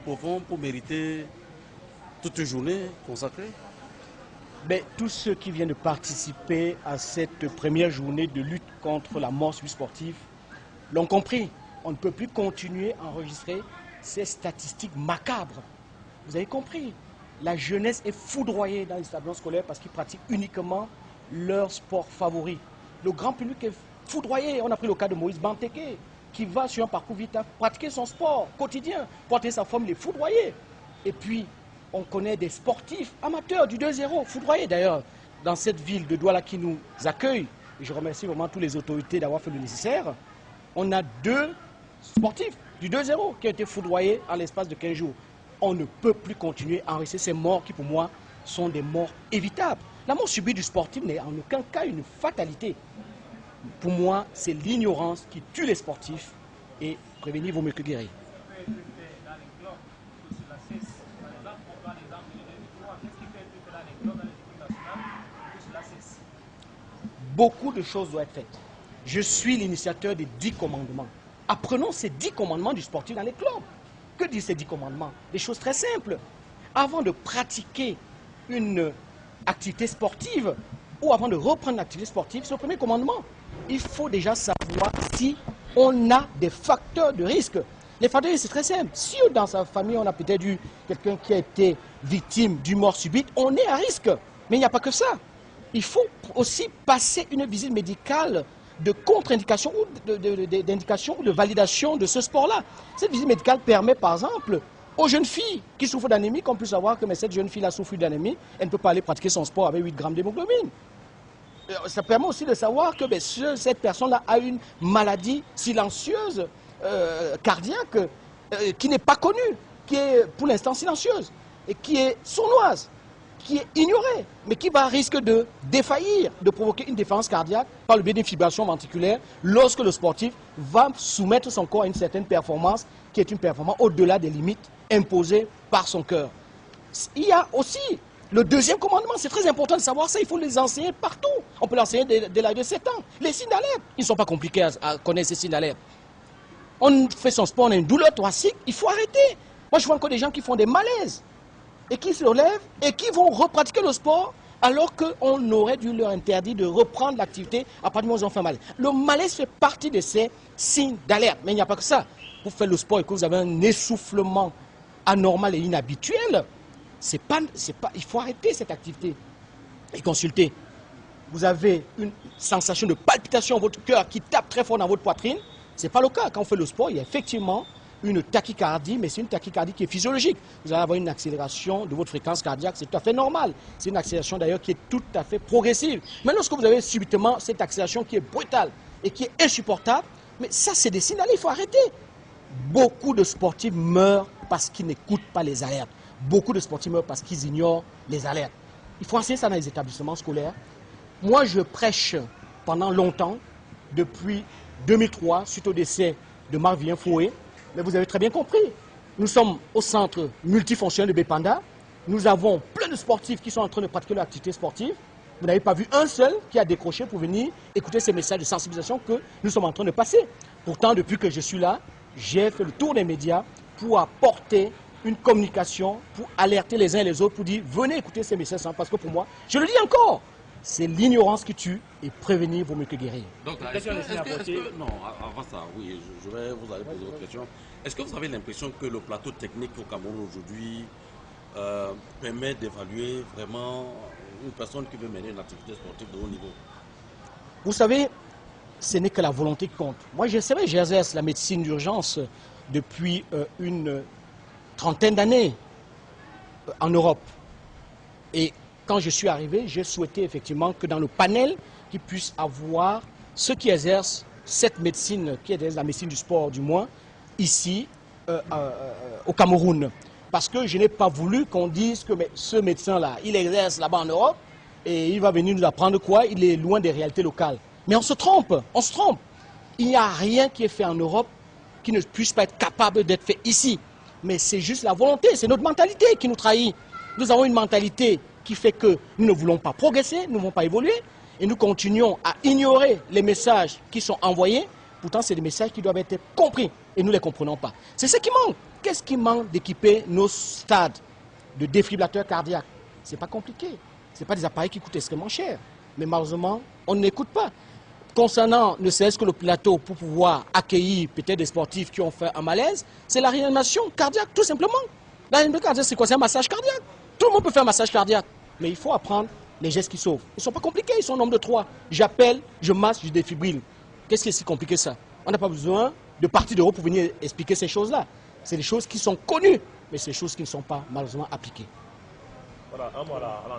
profond pour mériter toute une journée consacrée? Mais tous ceux qui viennent de participer à cette première journée de lutte contre la mort subite sportive l'ont compris. On ne peut plus continuer à enregistrer ces statistiques macabres. Vous avez compris? La jeunesse est foudroyée dans les établissements scolaires parce qu'ils pratiquent uniquement leur sport favori. Le grand public est foudroyé. On a pris le cas de Moïse Banteke, qui va sur un parcours vite pratiquer son sport quotidien, porter sa forme, les foudroyer. Et puis, on connaît des sportifs amateurs du 2-0, foudroyés d'ailleurs, dans cette ville de Douala qui nous accueille. Et je remercie vraiment toutes les autorités d'avoir fait le nécessaire. On a 2 sportifs du 2-0 qui ont été foudroyés en l'espace de 15 jours. On ne peut plus continuer à enregistrer ces morts qui, pour moi, sont des morts évitables. La mort subite du sportif n'est en aucun cas une fatalité. Pour moi, c'est l'ignorance qui tue les sportifs et prévenir vaut mieux que guérir. Beaucoup de choses doivent être faites. Je suis l'initiateur des 10 commandements. Apprenons ces 10 commandements du sportif dans les clubs. Que disent ces 10 commandements? Des choses très simples. Avant de pratiquer une activité sportive ou avant de reprendre l'activité sportive, c'est le premier commandement. Il faut déjà savoir si on a des facteurs de risque. Les facteurs de risque, c'est très simple. Si dans sa famille, on a peut-être eu quelqu'un qui a été victime d'une mort subite, on est à risque. Mais il n'y a pas que ça. Il faut aussi passer une visite médicale de contre-indication ou d'indication ou de validation de ce sport-là. Cette visite médicale permet, par exemple, aux jeunes filles qui souffrent d'anémie, qu'on puisse savoir que cette jeune fille-là souffre d'anémie, elle ne peut pas aller pratiquer son sport avec 8 grammes d'hémoglobine. Ça permet aussi de savoir que cette personne-là a une maladie silencieuse, cardiaque, qui n'est pas connue, qui est pour l'instant silencieuse, et qui est sournoise, qui est ignorée, mais qui va risque de défaillir, de provoquer une défaillance cardiaque par le biais d'une fibrillation ventriculaire lorsque le sportif va soumettre son corps à une certaine performance qui est une performance au-delà des limites imposées par son cœur. Il y a aussi le deuxième commandement, c'est très important de savoir ça, il faut les enseigner partout. On peut l'enseigner dès l'âge de 7 ans. Les signes d'alerte, ils ne sont pas compliqués à connaître ces signes d'alerte. On fait son sport, on a une douleur thoracique, il faut arrêter. Moi je vois encore des gens qui font des malaises et qui se relèvent et qui vont repratiquer le sport alors qu'on aurait dû leur interdire de reprendre l'activité à partir du moment où ils ont fait mal. Le malaise fait partie de ces signes d'alerte, mais il n'y a pas que ça. Vous faites le sport et que vous avez un essoufflement anormal et inhabituel, il faut arrêter cette activité et consulter. Vous avez une sensation de palpitation, votre cœur qui tape très fort dans votre poitrine. Ce n'est pas le cas. Quand on fait le sport, il y a effectivement une tachycardie, mais c'est une tachycardie qui est physiologique. Vous allez avoir une accélération de votre fréquence cardiaque, c'est tout à fait normal. C'est une accélération d'ailleurs qui est tout à fait progressive. Mais lorsque vous avez subitement cette accélération qui est brutale et qui est insupportable, mais ça c'est des signaux, il faut arrêter. Beaucoup de sportifs meurent parce qu'ils n'écoutent pas les alertes. Beaucoup de sportifs meurent parce qu'ils ignorent les alertes. Il faut enseigner ça dans les établissements scolaires. Moi, je prêche pendant longtemps, depuis 2003, suite au décès de Marc Villien-Foué. Mais vous avez très bien compris, nous sommes au centre multifonctionnel de Bépanda. Nous avons plein de sportifs qui sont en train de pratiquer leur activité sportive. Vous n'avez pas vu un seul qui a décroché pour venir écouter ces messages de sensibilisation que nous sommes en train de passer. Pourtant, depuis que je suis là, j'ai fait le tour des médias pour apporter une communication, pour alerter les uns et les autres, pour dire venez écouter ces messages, parce que pour moi, je le dis encore, c'est l'ignorance qui tue et prévenir vaut mieux que guérir. Donc, non, avant ça, oui, je vais vous aller poser votre question. Est-ce que vous avez l'impression que le plateau technique au Cameroun aujourd'hui permet d'évaluer vraiment une personne qui veut mener une activité sportive de haut niveau? Vous savez, ce n'est que la volonté qui compte. Moi, j'exerce la médecine d'urgence depuis une trentaine d'années en Europe. Et quand je suis arrivé, j'ai souhaité effectivement que dans le panel, qu'ils puissent avoir ceux qui exercent cette médecine, qui exercent la médecine du sport du moins, ici au Cameroun. Parce que je n'ai pas voulu qu'on dise que ce médecin-là, il exerce là-bas en Europe et il va venir nous apprendre quoi? Il est loin des réalités locales. Mais on se trompe, on se trompe. Il n'y a rien qui est fait en Europe qui ne puisse pas être capable d'être fait ici. Mais c'est juste la volonté, c'est notre mentalité qui nous trahit. Nous avons une mentalité qui fait que nous ne voulons pas progresser, nous ne voulons pas évoluer, et nous continuons à ignorer les messages qui sont envoyés. Pourtant, c'est des messages qui doivent être compris, et nous ne les comprenons pas. C'est ce qui manque. qu'est-ce qui manque d'équiper nos stades de défibrillateurs cardiaques? C'est pas compliqué. Ce pas des appareils qui coûtent extrêmement cher. Mais malheureusement, on n'écoute pas. Concernant ne serait-ce que le plateau pour pouvoir accueillir peut-être des sportifs qui ont fait un malaise, c'est la réanimation cardiaque, tout simplement. La réanimation cardiaque, c'est quoi? C'est un massage cardiaque. Tout le monde peut faire un massage cardiaque. Mais il faut apprendre les gestes qui sauvent. Ils ne sont pas compliqués, ils sont au nombre de 3. J'appelle, je masse, je défibrille. Qu'est-ce qui est si compliqué ça? On n'a pas besoin de partir d'Europe pour venir expliquer ces choses-là. C'est des choses qui sont connues, mais c'est des choses qui ne sont pas malheureusement appliquées. Voilà, un mot à la